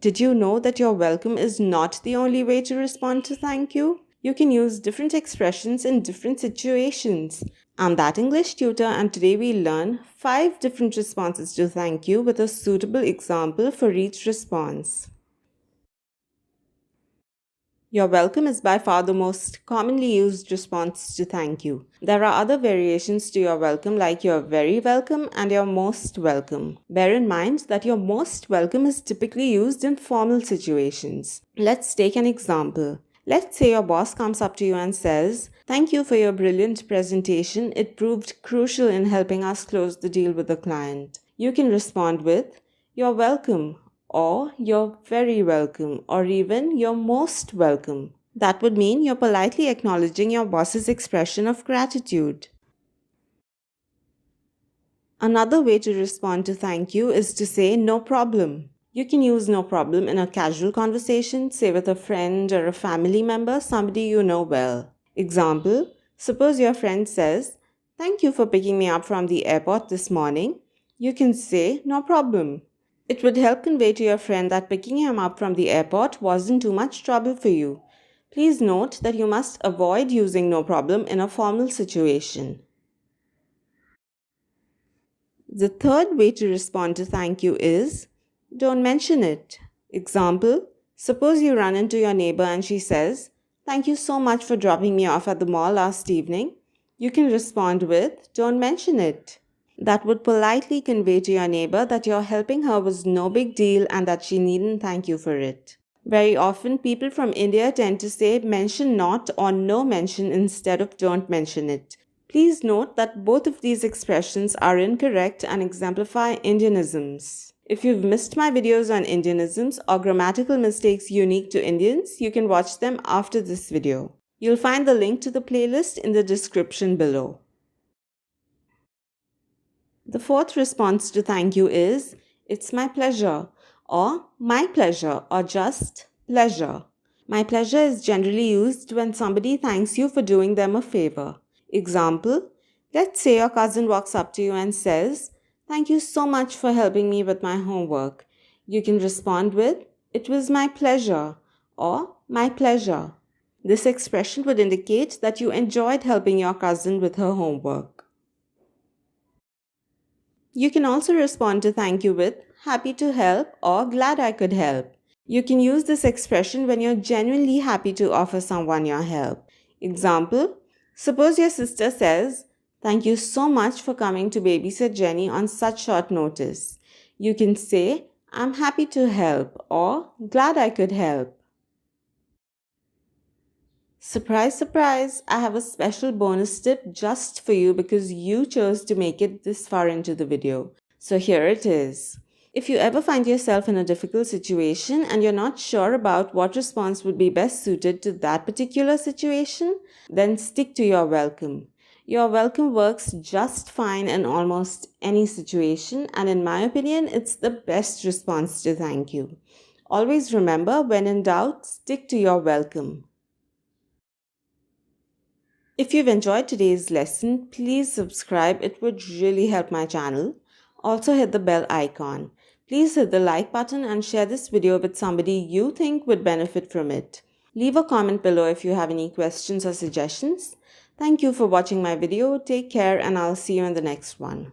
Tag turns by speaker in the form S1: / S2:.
S1: Did you know that you're welcome is not the only way to respond to thank you? You can use different expressions in different situations. I'm that English tutor, and today we learn 5 different responses to thank you with a suitable example for each response. You're welcome is by far the most commonly used response to thank you. There are other variations to you're welcome like you're very welcome and you're most welcome. Bear in mind that you're most welcome is typically used in formal situations. Let's take an example. Let's say your boss comes up to you and says, "Thank you for your brilliant presentation. It proved crucial in helping us close the deal with the client." You can respond with, "You're welcome," or "You're very welcome," or even "You're most welcome." That would mean you're politely acknowledging your boss's expression of gratitude. Another way to respond to thank you is to say "no problem." You can use "no problem" in a casual conversation, say with a friend or a family member, somebody you know well. Example, suppose your friend says, "Thank you for picking me up from the airport this morning." You can say "no problem." It would help convey to your friend that picking him up from the airport wasn't too much trouble for you. Please note that you must avoid using "no problem" in a formal situation. The third way to respond to thank you is, "Don't mention it." Example, suppose you run into your neighbor and she says, "Thank you so much for dropping me off at the mall last evening." You can respond with, "Don't mention it." That would politely convey to your neighbor that your helping her was no big deal and that she needn't thank you for it. Very often, people from India tend to say "mention not" or "no mention" instead of "don't mention it." Please note that both of these expressions are incorrect and exemplify Indianisms. If you've missed my videos on Indianisms or grammatical mistakes unique to Indians, you can watch them after this video. You'll find the link to the playlist in the description below. The fourth response to thank you is, "It's my pleasure," or "my pleasure," or just "pleasure." My pleasure is generally used when somebody thanks you for doing them a favor. Example, let's say your cousin walks up to you and says, "Thank you so much for helping me with my homework." You can respond with, "It was my pleasure," or "my pleasure." This expression would indicate that you enjoyed helping your cousin with her homework. You can also respond to thank you with "happy to help" or "glad I could help." You can use this expression when you're genuinely happy to offer someone your help. Example, suppose your sister says, "Thank you so much for coming to babysit Jenny on such short notice." You can say, "I'm happy to help," or "glad I could help." Surprise, surprise, I have a special bonus tip just for you because you chose to make it this far into the video. So here it is. If you ever find yourself in a difficult situation and you're not sure about what response would be best suited to that particular situation, then stick to "you're welcome." "You're welcome" works just fine in almost any situation, and in my opinion, it's the best response to thank you. Always remember, when in doubt, stick to "you're welcome." If you've enjoyed today's lesson, please subscribe. It would really help my channel. Also hit the bell icon. Please hit the like button and share this video with somebody you think would benefit from it. Leave a comment below if you have any questions or suggestions. Thank you for watching my video. Take care and I'll see you in the next one.